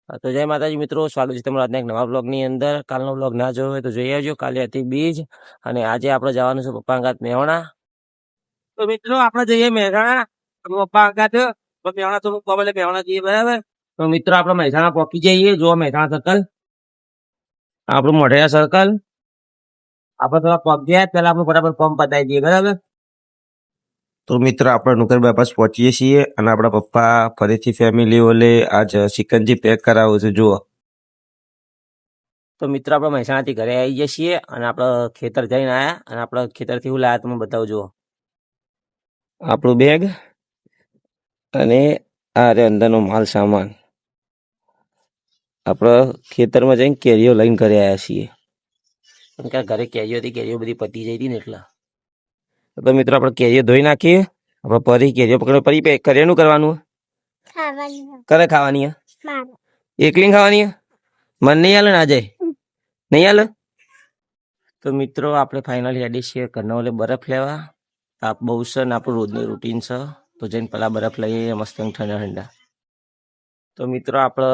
તો જય માતાજી મિત્રો, સ્વાગત છે તમારા આજના એક નવા બ્લોગની અંદર. કાલનો બ્લોગ ના જોયો હોય તો જોઈ આવજો. કાલે હતી બીજ અને આજે આપણે જવાનું છે પપ્પા અંગાત મહેણા. તો મિત્રો આપણે જઈએ મહેસાણા પપ્પા અંગાત. મહેણા તો મહેણા જઈએ, બરાબર. તો મિત્રો આપણે મહેસાણા પહોંચી જઈએ. જો મહેસાણા સર્કલ, આપણું મોઢેરા સર્કલ. આપણે થોડા પગ ગયા પેલા આપણે ફટાફટ પંપ બતાવી દઈએ, બરાબર. તો મિત્ર આપણે નુકર બાયપાસ પહોંચીએ છીએ અને આપણા પપ્પા ફરીથી ફેમિલી ઓલે આજ ચિકનજી પેક કરાવું છે. જુઓ તો મિત્ર આપણે મહેસાણાથી ઘરે આવી જઈએ છીએ અને આપણે ખેતર જઈને આવ્યા અને આપણે ખેતરથી હું લાયા તમે બતાવું. જુઓ આપણું બેગ અને આ રે અંદરનો માલ સામાન. આપણે ખેતરમાં જઈને કેરીઓ લઈને ઘરે આવ્યા છીએ. કારણ કે ઘરે કેરીઓ હતી, કેરીઓ બધી પતી જઈ હતી ને એટલે. તો મિત્રો આપણે કેરીઓ ધોઈ નાખીએ. આપણે પરી કેરીઓ પકડે પરી પેક કરીએ. એનું કરવાનું કરે ખાવાની એકલી ખાવાની મન નહીં હાલે ને આજે નહીં હાલે. તો મિત્રો આપણે ફાઇનલી હેડી છીએ ઘરના ઓલે બરફ લેવા. તાપ બહુ છે ને આપણું રોજની રૂટીન છે. તો જઈને પેલા બરફ લઈએ મસ્ત ઠંડા ઠંડા. તો મિત્રો આપણે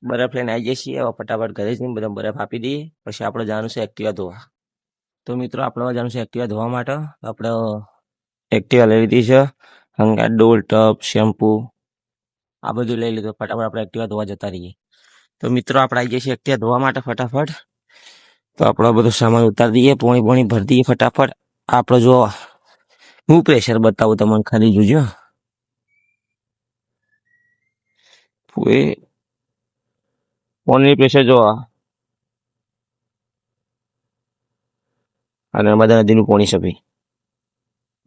બરફ લઈને આવી જઈએ છીએ. હવે ફટાફટ ઘરે જઈને બધા બરફ આપી દઈએ. પછી આપણે જવાનું છે એક્ટિવા ધોવા. તો મિત્રો આપણે જવાનું છે એક્ટિવા ધોવા માટે. આપણે એક્ટિવા લઈ લીધી છે. હંગાત ડોલ, ટપ, શેમ્પુ આ બધું લઈ લીધું. ફટાફટ આપણે એક્ટિવા ધોવા જતા રહીએ. તો મિત્રો આપણે આવી જઈએ છીએ એક્ટિવા ધોવા માટે ફટાફટ. તો આપણો બધો સામાન ઉતારી દઈએ, પોણી ભરી દઈએ ફટાફટ. આપણે જો હું પ્રેશર બતાવું તમને, ખાલી જોજો. પોણી પ્રેશર જો અને નર્મદા નદીનું પોણી સભી.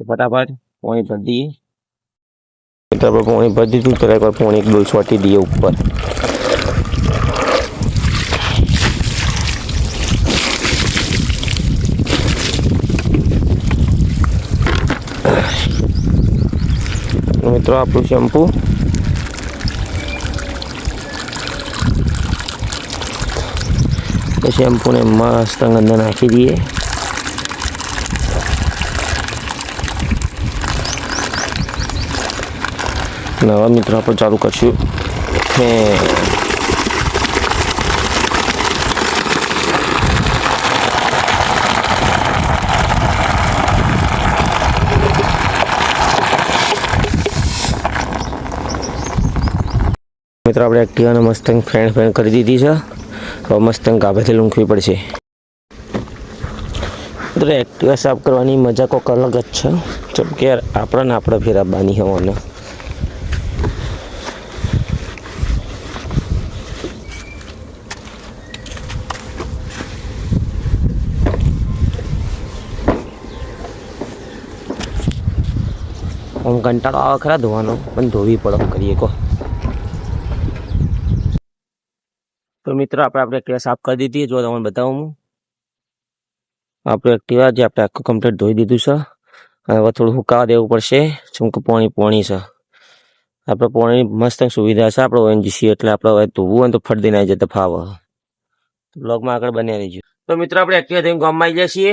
ફટાફટ પોણી ભરી દઈએ. આપણે પોણી ભરી દીધું. તો એકવાર પોણી એક ડોલ છોટી દઈએ ઉપર. મિત્રો આપણું શેમ્પુ શેમ્પૂને મસ્ત અંદર નાખી દઈએ. નવા મિત્રો આપણે ચાલુ કરશું. મિત્રો આપણે એક્ટિવાને મસ્ત ફ્રેન્ડ કરી દીધી છે. હવે મસ્ત ગાભેથી લૂંખવી પડશે. મિત્રો એક્ટિવા સાફ કરવાની મજા કોઈક અલગ જ છે. જેમ કે આપણે ફેરાવવાની હોવાને. આમ કંટાળો આવે ખરા ધોવાનો, પણ ધોવી પડે કરીએ કહો. તો મિત્રો આપણે એક્ટિવા સાફ કરી દીધી. જો તમને બતાવું હું આપણું એક્ટિવા જે આપણે આખું કમ્પ્લીટ ધોઈ દીધું છે. હવે થોડું સુકાવા દેવું પડશે. જેમ કે પોણી છે. આપણે પોણી મસ્ત સુવિધા છે આપણે ઓએનજીસી, એટલે આપણે હવે ધોવું હોય તો ફટ દઈને આવી જતા ફાવે. બ્લોગમાં આગળ બન્યા રહીજો. તો મિત્રો આપણે એક્ટિવા થઈને ગામમાં આવી જાય છીએ.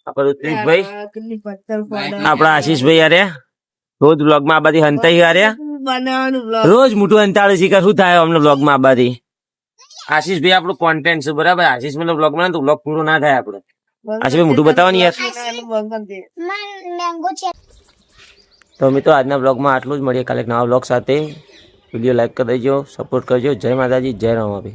આપણે ઋત્વિકભાઈ, આપણા આશીષભાઈ આર્યા રોજ બ્લોગમાં આ બધી હંતાઈ હાર્યા. રોજ મોટું હંતાળું શીખર શું થાય અમને બ્લોગમાં આ બધી. આશીષભાઈ આપણું કોન્ટેન્ટ છે, બરાબર. આશીષ મતલબ બ્લોગ માં તો બ્લોગ પૂરો ના થાય આપણે. આશીષભાઈ મોટું બતાવવાની યાર. તો મિત્રો આજના બ્લોગમાં આટલું જ. મળીએ કાલે નવા બ્લોગ સાથે. વિડીયો લાઈક કરી દેજો, સપોર્ટ કરજો. જય માતાજી, જય રામાભાઈ.